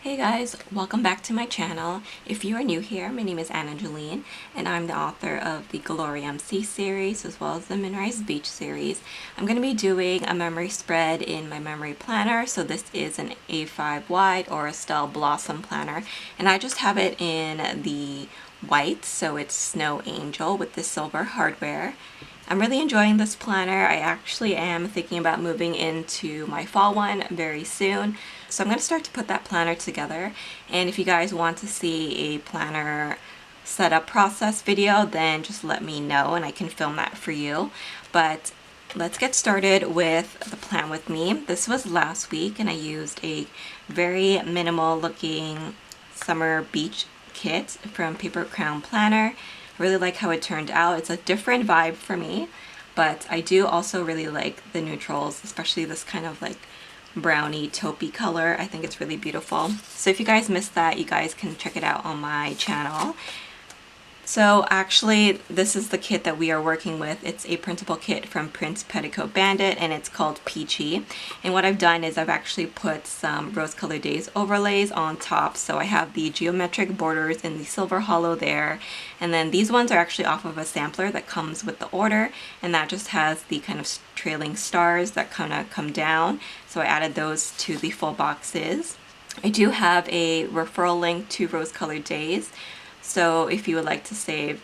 Hey guys, welcome back to my channel. If you are new here, my name is Jolene and I'm the author of the Glory MC series as well as the MOONRISE Beach series. I'm going to be doing a memory spread in my memory planner. So this is an A5 wide or Estelle Blossom planner, and I just have it in the white, so it's Snow Angel with the silver hardware. I'm really enjoying this planner. I actually am thinking about moving into my fall one very soon. So I'm going to start to put that planner together. And if you guys want to see a planner setup process video, then just let me know and I can film that for you. But let's get started with the plan with me. This was last week and I used a very minimal looking summer beach kit from Paper Crown Planner. Really like how it turned out. It's a different vibe for me, but I do also really like the neutrals, especially this kind of like brownie taupey color. I think it's really beautiful. So if you guys missed that, you guys can check it out on my channel. So actually, this is the kit that we are working with. It's a printable kit from Petticoat Bandit and it's called Peachy. And what I've done is I've actually put some Rose Colored Days overlays on top. So I have the geometric borders in the silver hollow there. And then these ones are actually off of a sampler that comes with the order. And that just has the kind of trailing stars that kind of come down. So I added those to the full boxes. I do have a referral link to Rose Colored Days. So if you would like to save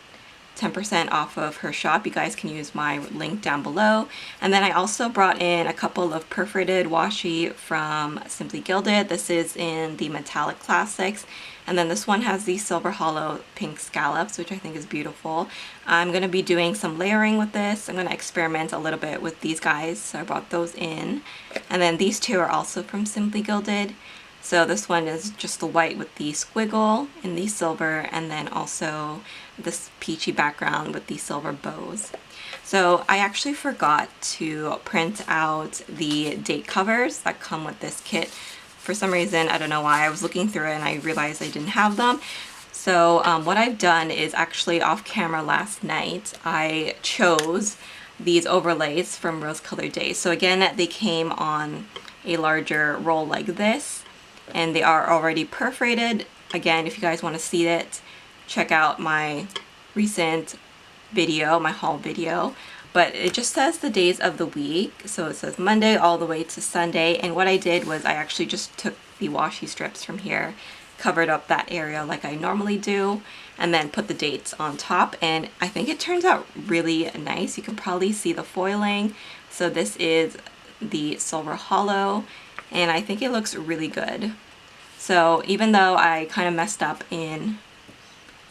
10% off of her shop, you guys can use my link down below. And then I also brought in a couple of perforated washi from Simply Gilded. This is in the Metallic Classics. And then this one has the silver hollow pink scallops, which I think is beautiful. I'm going to be doing some layering with this. I'm going to experiment a little bit with these guys, so I brought those in. And then these two are also from Simply Gilded. So this one is just the white with the squiggle in the silver, and then also this peachy background with the silver bows. So I actually forgot to print out the date covers that come with this kit. For some reason, I don't know why, I was looking through it and I realized I didn't have them. So what I've done is actually off camera last night, I chose these overlays from Rose Colored Days. So again, they came on a larger roll like this. And they are already perforated. Again, if you guys want to see it, check out my recent video, my haul video. But it just says the days of the week. So it says Monday all the way to Sunday. And what I did was I actually just took the washi strips from here, covered up that area like I normally do, and then put the dates on top. And I think it turns out really nice. You can probably see the foiling. So this is the silver hollow. And I think it looks really good. So even though I kind of messed up in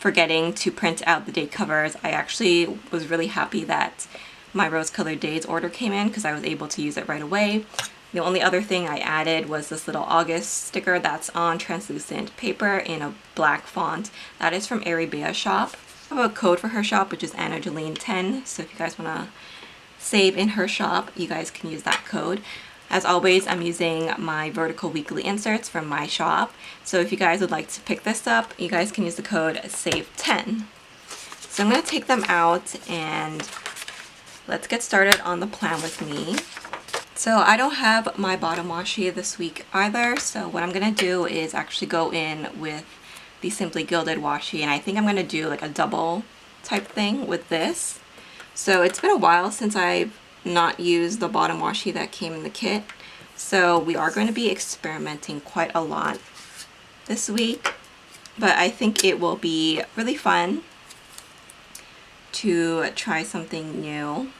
forgetting to print out the date covers, I actually was really happy that my Rose Colored Days order came in because I was able to use it right away. The only other thing I added was this little August sticker that's on translucent paper in a black font. That is from ArieBea shop. I have a code for her shop, which is Jolene10. So if you guys want to save in her shop, you guys can use that code. As always, I'm using my vertical weekly inserts from my shop. So if you guys would like to pick this up, you guys can use the code SAVE10. So I'm going to take them out and let's get started on the plan with me. So I don't have my bottom washi this week either. So what I'm going to do is actually go in with the Simply Gilded washi. And I think I'm going to do like a double type thing with this. So it's been a while since I've not use the bottom washi that came in the kit, so we are going to be experimenting quite a lot this week, but I think it will be really fun to try something new.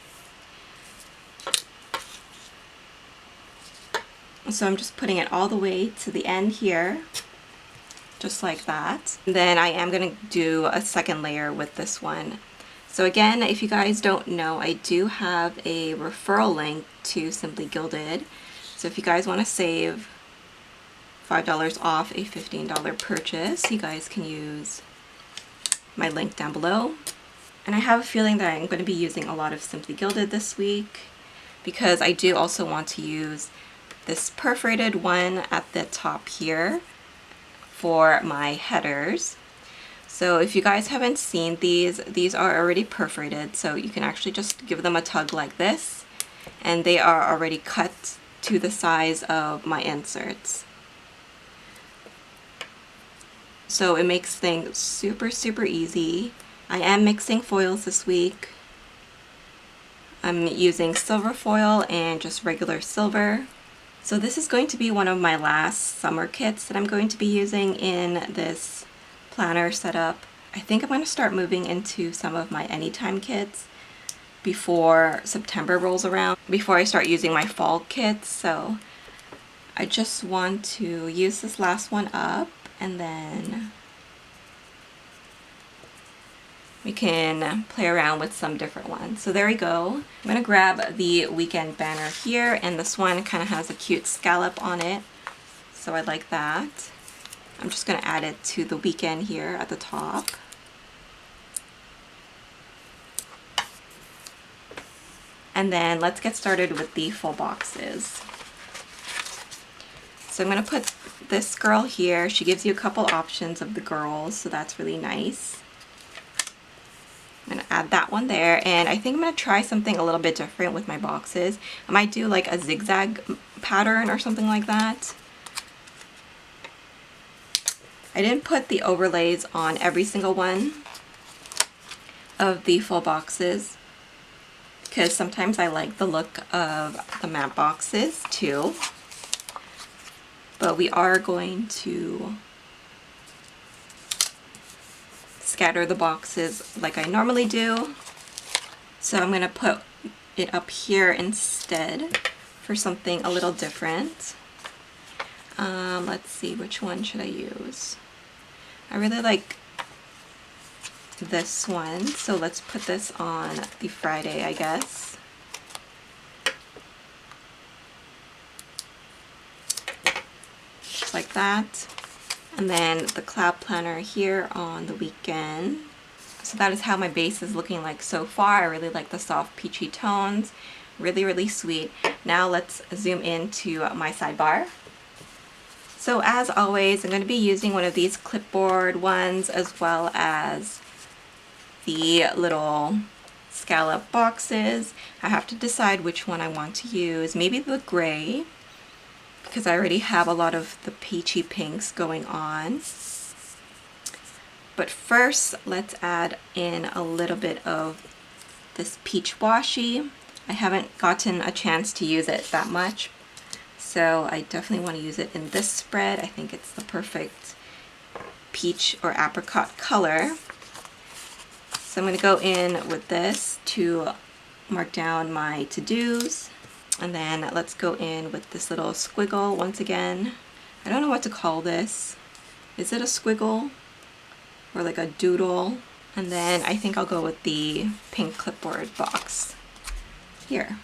So I'm just putting it all the way to the end here, just like that. And then I am going to do a second layer with this one. So again, if you guys don't know, I do have a referral link to Simply Gilded. So if you guys want to save $5 off a $15 purchase, you guys can use my link down below. And I have a feeling that I'm going to be using a lot of Simply Gilded this week because I do also want to use this perforated one at the top here for my headers. So if you guys haven't seen these are already perforated, so you can actually just give them a tug like this, and they are already cut to the size of my inserts. so it makes things super easy. I am mixing foils this week. I'm using silver foil and just regular silver. So this is going to be one of my last summer kits that I'm going to be using in this planner setup. I think I'm going to start moving into some of my anytime kits before September rolls around, before I start using my fall kits. So I just want to use this last one up, and then we can play around with some different ones. So there we go. I'm gonna grab the weekend banner here, and this one kind of has a cute scallop on it, so I like that. I'm just gonna add it to the weekend here at the top. And then let's get started with the full boxes. So I'm gonna put this girl here. She gives you a couple options of the girls, so that's really nice. I'm gonna add that one there, and I think I'm gonna try something a little bit different with my boxes. I might do like a zigzag pattern or something like that. I didn't put the overlays on every single one of the full boxes because sometimes I like the look of the matte boxes too. But we are going to scatter the boxes like I normally do. So I'm going to put it up here instead for something a little different. Let's see, which one should I use? I really like this one, so let's put this on the Friday, I guess. Just like that. And then the cloud planner here on the weekend. So that is how my base is looking like so far. I really like the soft peachy tones. Really sweet. Now let's zoom into my sidebar. So as always, I'm going to be using one of these clipboard ones as well as the little scallop boxes. I have to decide which one I want to use. Maybe the gray, because I already have a lot of the peachy pinks going on. But first, let's add in a little bit of this peach washi. I haven't gotten a chance to use it that much, so I definitely want to use it in this spread. I think it's the perfect peach or apricot color. So I'm going to go in with this to mark down my to-dos. And then let's go in with this little squiggle once again. I don't know what to call this. Is it a squiggle or like a doodle? And then I think I'll go with the pink clipboard box here.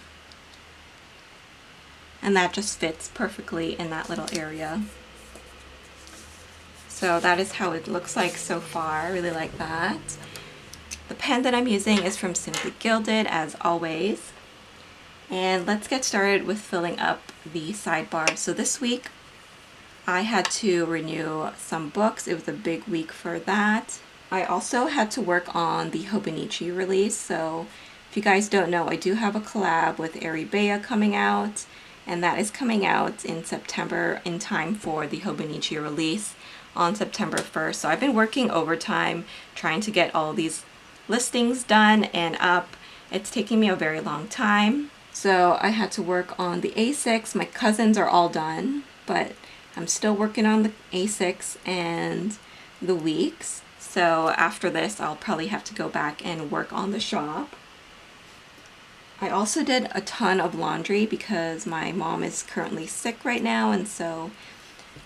And that just fits perfectly in that little area. So that is how it looks like so far. I really like that. The pen that I'm using is from Simply Gilded, as always. And let's get started with filling up the sidebar. So this week I had to renew some books. It was a big week for that. I also had to work on the Hobonichi release. So if you guys don't know, I do have a collab with ArieBea coming out, and that is coming out in September in time for the Hobonichi release on September 1st. So I've been working overtime trying to get all these listings done and up. It's taking me a very long time. So I had to work on the A6. My cousins are all done, but I'm still working on the A6 and the weeks. So after this, I'll probably have to go back and work on the shop. I also did a ton of laundry because my mom is currently sick right now, and so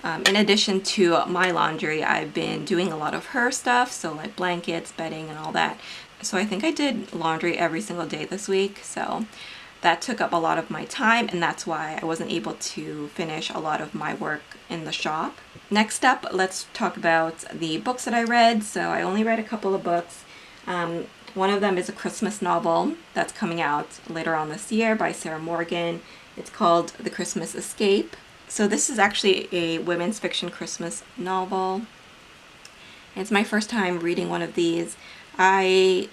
in addition to my laundry, I've been doing a lot of her stuff, so like blankets, bedding, and all that. So I think I did laundry every single day this week, so that took up a lot of my time, and that's why I wasn't able to finish a lot of my work in the shop. Next up, let's talk about the books that I read. So I only read a couple of books. One of them is a Christmas novel that's coming out later on this year by Sarah Morgan. It's called The Christmas Escape. So this is actually a women's fiction Christmas novel. It's my first time reading one of these. I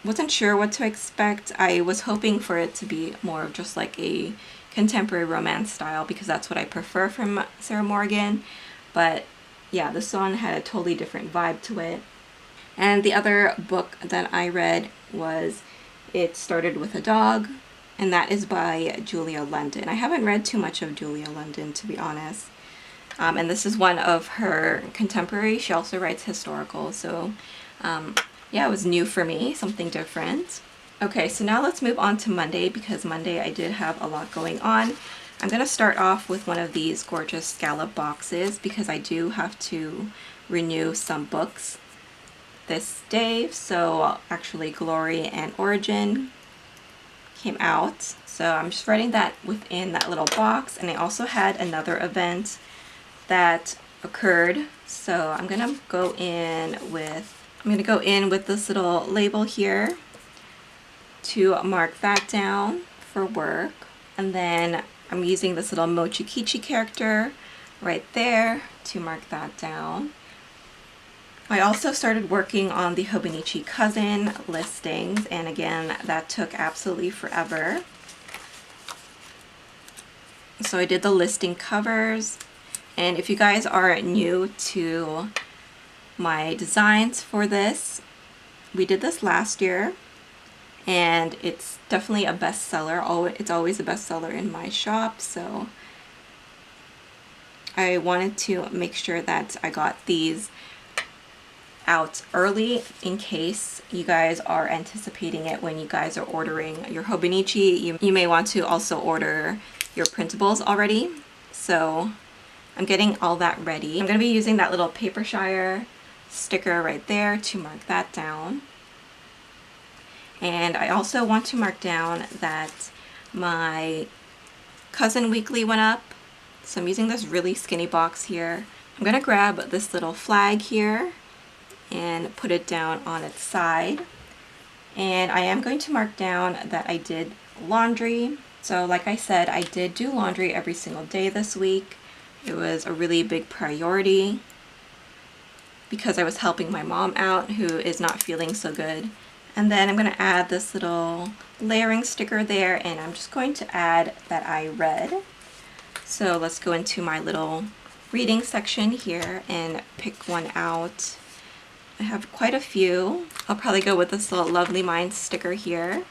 wasn't sure what to expect. I was hoping for it to be more of just like a contemporary romance style because that's what I prefer from Sarah Morgan, but yeah, this one had a totally different vibe to it. And the other book that I read was It Started With a Dog, and that is by Julia London. I haven't read too much of Julia London, to be honest. And this is one of her contemporaries. She also writes historical, so yeah, it was new for me, something different. Okay, so now let's move on to Monday, because Monday I did have a lot going on. I'm going to start off with one of these gorgeous scallop boxes because I do have to renew some books this day. So actually Glory and Origin came out. So I'm just writing that within that little box, and I also had another event that occurred. So I'm going to go in with this little label here to mark that down for work. And then I'm using this little Mochi Kichi character right there to mark that down. I also started working on the Hobonichi Cousin listings, and again, that took absolutely forever. So I did the listing covers, and if you guys are new to my designs for this, we did this last year, and it's definitely a bestseller. It's always a bestseller in my shop, so I wanted to make sure that I got these out early in case you guys are anticipating it when you guys are ordering your Hobonichi. You may want to also order your printables already. So I'm getting all that ready. I'm going to be using that little Papershire sticker right there to mark that down. And I also want to mark down that my Cousin Weekly went up. So I'm using this really skinny box here. I'm going to grab this little flag here and put it down on its side. And I am going to mark down that I did laundry. So like I said, I did do laundry every single day this week. It was a really big priority because I was helping my mom out, who is not feeling so good. And then I'm going to add this little layering sticker there, and I'm just going to add that I read. So let's go into my little reading section here and pick one out. I have quite a few. I'll probably go with this little Lovely Minds sticker here,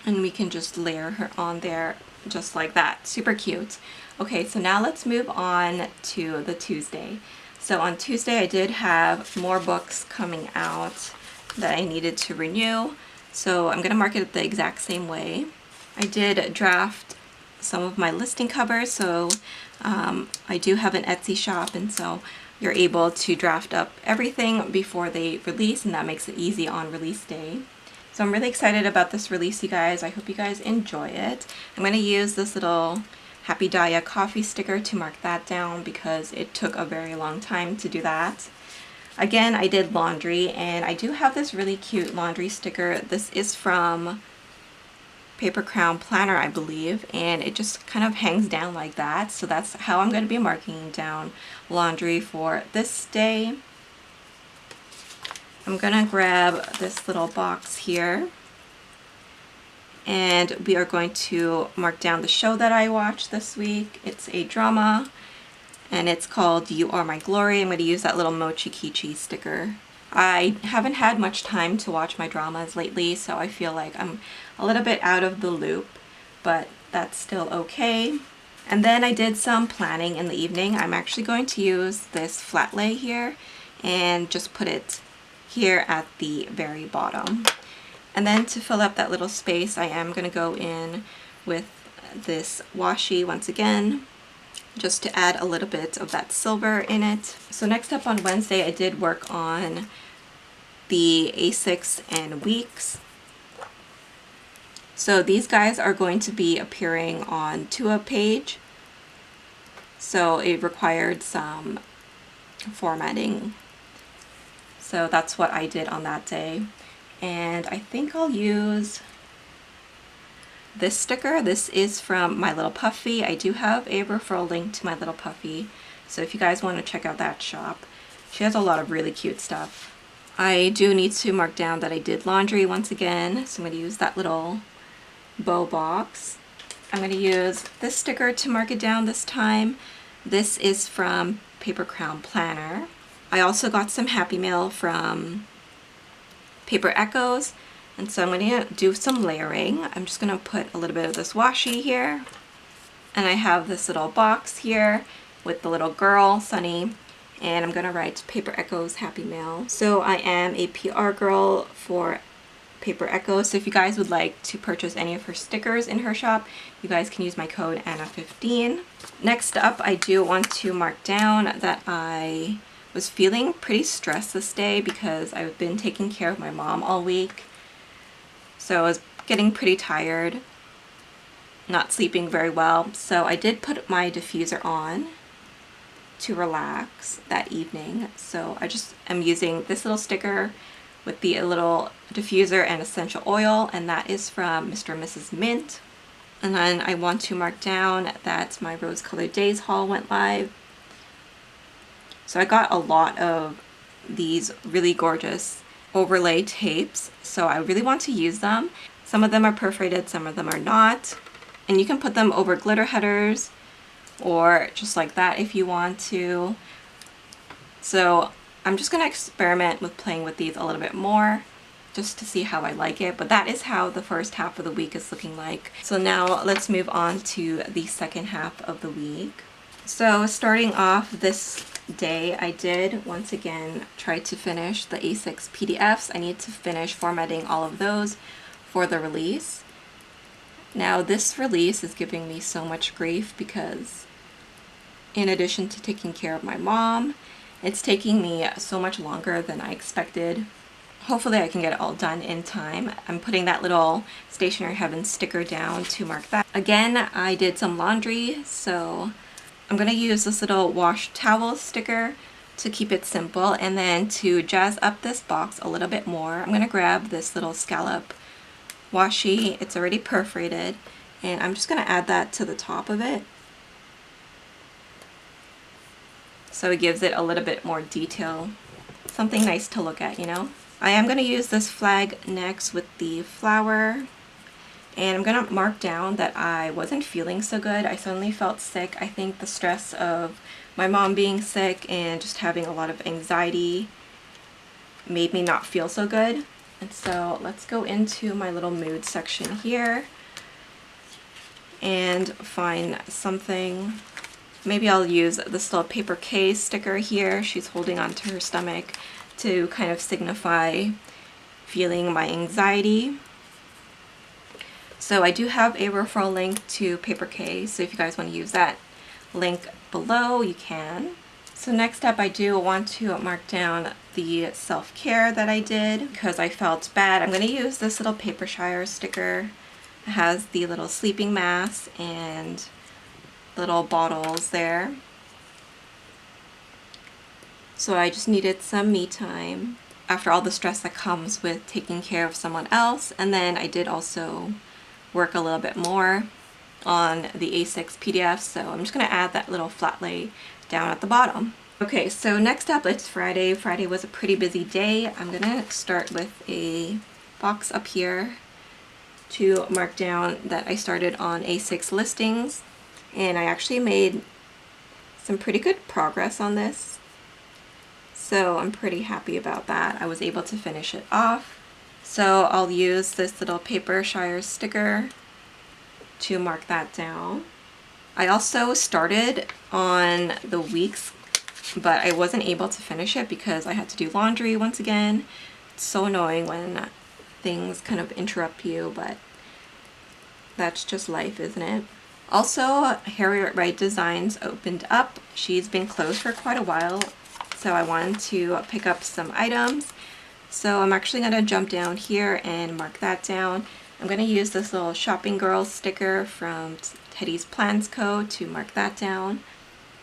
and we can just layer her on there just like that. Super cute. Okay, so now let's move on to the Tuesday. So on Tuesday I did have more books coming out that I needed to renew, so I'm going to mark it the exact same way. I did draft some of my listing covers, so I do have an Etsy shop, and so you're able to draft up everything before they release, and that makes it easy on release day. So I'm really excited about this release, you guys. I hope you guys enjoy it. I'm going to use this little Happy Daya coffee sticker to mark that down because it took a very long time to do that. Again, I did laundry, and I do have this really cute laundry sticker. This is from Paper Crown Planner, I believe, and it just kind of hangs down like that. So that's how I'm going to be marking down laundry for this day. I'm going to grab this little box here, and we are going to mark down the show that I watched this week. It's a drama, and it's called You Are My Glory. I'm going to use that little Mochi Kichi sticker. I haven't had much time to watch my dramas lately, so I feel like I'm a little bit out of the loop, but that's still okay. And then I did some planning in the evening. I'm actually going to use this flat lay here and just put it here at the very bottom. And then to fill up that little space, I am going to go in with this washi once again, just to add a little bit of that silver in it. So next up on Wednesday, I did work on the A6 and Weeks. So these guys are going to be appearing on a page. So it required some formatting. So that's what I did on that day. And I think I'll use this sticker. This is from My Little Puffy. I do have a referral link to My Little Puffy, so if you guys want to check out that shop, she has a lot of really cute stuff. I do need to mark down that I did laundry once again, so I'm going to use that little bow box. I'm going to use this sticker to mark it down this time. This is from Paper Crown Planner. I also got some Happy Mail from Paper Echoes, and so I'm going to do some layering. I'm just going to put a little bit of this washi here, and I have this little box here with the little girl, Sunny, and I'm going to write Paper Echoes Happy Mail. So I am a PR girl for Paper Echoes, so if you guys would like to purchase any of her stickers in her shop, you guys can use my code Anna15. Next up, I do want to mark down that I was feeling pretty stressed this day because I've been taking care of my mom all week. So I was getting pretty tired, not sleeping very well. So I did put my diffuser on to relax that evening. So I just am using this little sticker with the little diffuser and essential oil, and that is from Mr. and Mrs. Mint. And then I want to mark down that my Rose Colored Days haul went live. So I got a lot of these really gorgeous overlay tapes, so I really want to use them. Some of them are perforated, some of them are not. And you can put them over glitter headers or just like that if you want to. So I'm just going to experiment with playing with these a little bit more just to see how I like it, but that is how the first half of the week is looking like. So now let's move on to the second half of the week. So starting off this day, I did once again try to finish the A6 PDFs. I need to finish formatting all of those for the release. Now this release is giving me so much grief because in addition to taking care of my mom, it's taking me so much longer than I expected. Hopefully I can get it all done in time. I'm putting that little Stationery Heaven sticker down to mark that. Again, I did some laundry, so I'm going to use this little wash towel sticker to keep it simple, and then to jazz up this box a little bit more, I'm going to grab this little scallop washi. It's already perforated, and I'm just going to add that to the top of it. So it gives it a little bit more detail. Something nice to look at, you know? I am going to use this flag next with the flower. And I'm going to mark down that I wasn't feeling so good. I suddenly felt sick. I think the stress of my mom being sick and just having a lot of anxiety made me not feel so good. And so let's go into my little mood section here and find something. Maybe I'll use this little paper K sticker here. She's holding onto her stomach to kind of signify feeling my anxiety. So I do have a referral link to Paper K, so if you guys want to use that link below, you can. So next up, I do want to mark down the self-care that I did because I felt bad. I'm going to use this little Paper Shire sticker. It has the little sleeping mask and little bottles there. So I just needed some me time after all the stress that comes with taking care of someone else. And then I did also work a little bit more on the A6 PDF, so I'm just going to add that little flat lay down at the bottom. Okay, so next up, it's Friday. Friday was a pretty busy day. I'm going to start with a box up here to mark down that I started on A6 listings, and I actually made some pretty good progress on this, so I'm pretty happy about that. I was able to finish it off. So I'll use this little Paper Shire sticker to mark that down. I also started on the weeks, but I wasn't able to finish it because I had to do laundry once again. It's so annoying when things kind of interrupt you, but that's just life, isn't it? Also, Harriet Wright Designs opened up. She's been closed for quite a while, so I wanted to pick up some items. So I'm actually going to jump down here and mark that down. I'm going to use this little Shopping Girl sticker from Teddy's Plans Co. to mark that down.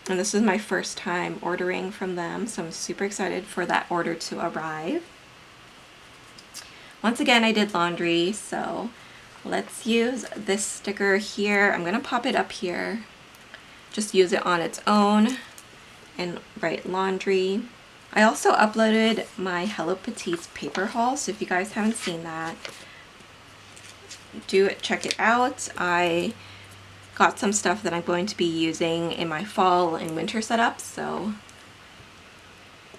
And this is my first time ordering from them, so I'm super excited for that order to arrive. Once again, I did laundry, so let's use this sticker here. I'm going to pop it up here. Just use it on its own and write laundry. I also uploaded my Hello Petites paper haul, so if you guys haven't seen that, do check it out. I got some stuff that I'm going to be using in my fall and winter setups, so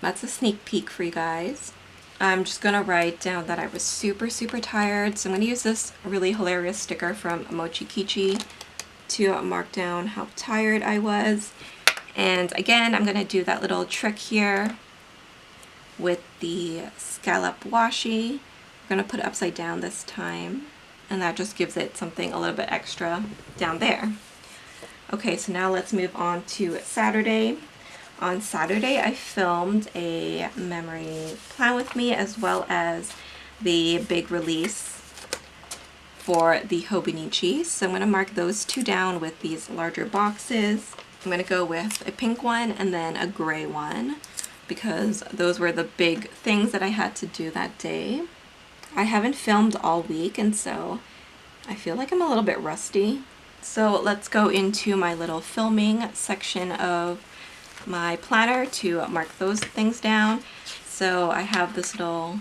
that's a sneak peek for you guys. I'm just gonna write down that I was super tired, so I'm gonna use this really hilarious sticker from Mochi Kichi to mark down how tired I was. And again, I'm gonna do that little trick here with the scallop washi. I'm gonna put it upside down this time, and that just gives it something a little bit extra down there. Okay, so now let's move on to Saturday. On Saturday, I filmed a memory plan with me as well as the big release for the Hobonichi. So I'm going to mark those two down with these larger boxes. I'm going to go with a pink one and then a gray one because those were the big things that I had to do that day. I haven't filmed all week, and so I feel like I'm a little bit rusty. So let's go into my little filming section of my planner to mark those things down. So I have this little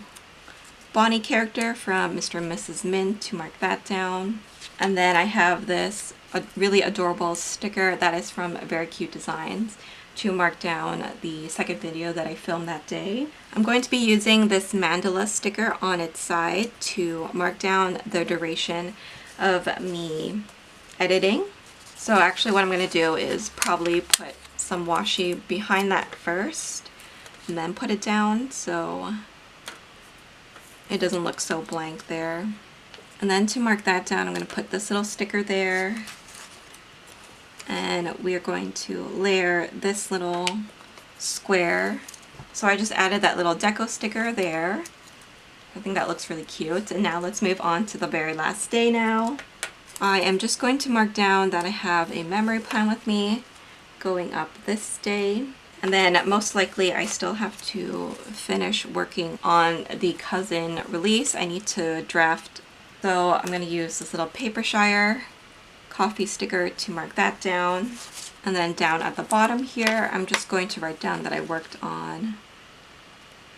Bonnie character from Mr. and Mrs. Mint to mark that down. And then I have this really adorable sticker that is from Very Cute Designs to mark down the second video that I filmed that day. I'm going to be using this mandala sticker on its side to mark down the duration of me editing. So actually what I'm going to do is probably put some washi behind that first and then put it down so it doesn't look so blank there. And then to mark that down, I'm going to put this little sticker there, and we are going to layer this little square. So I just added that little deco sticker there. I think that looks really cute. And now let's move on to the very last day now. I am just going to mark down that I have a memory plan with me going up this day. And then most likely I still have to finish working on the cousin release. I need to draft. So I'm going to use this little Papershire coffee sticker to mark that down. And then down at the bottom here, I'm just going to write down that I worked on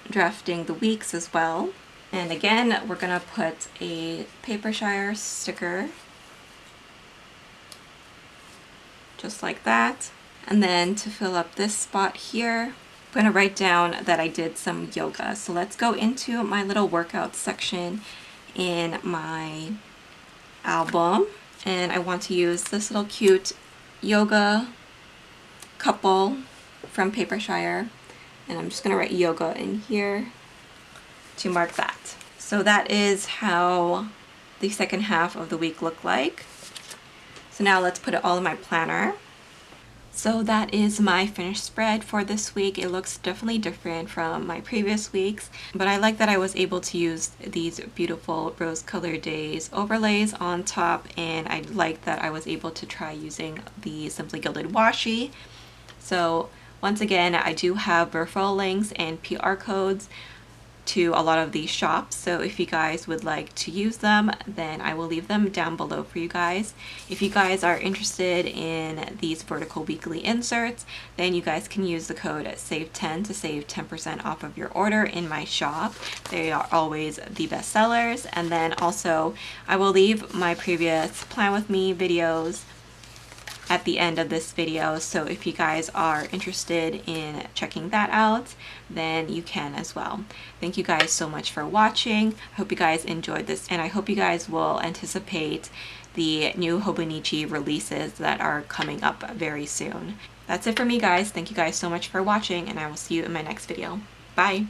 drafting the weeks as well. And again, we're going to put a Papershire sticker just like that. And then to fill up this spot here, I'm going to write down that I did some yoga. So let's go into my little workout section in my album. And I want to use this little cute yoga couple from Papershire. And I'm just going to write yoga in here to mark that. So that is how the second half of the week looked like. So now let's put it all in my planner. So that is my finished spread for this week. It looks definitely different from my previous weeks, but I like that I was able to use these beautiful rose colored days overlays on top, and I like that I was able to try using the Simply Gilded washi. So once again, I do have referral links and PR codes to a lot of these shops, so if you guys would like to use them, then I will leave them down below for you guys. If you guys are interested in these vertical weekly inserts, then you guys can use the code SAVE10 to save 10% off of your order in my shop. They are always the best sellers. And then also I will leave my previous Plan With Me videos at the end of this video, so if you guys are interested in checking that out, then you can as well. Thank you guys so much for watching. I hope you guys enjoyed this, and I hope you guys will anticipate the new Hobonichi releases that are coming up very soon. That's it for me, guys. Thank you guys so much for watching, and I will see you in my next video. Bye!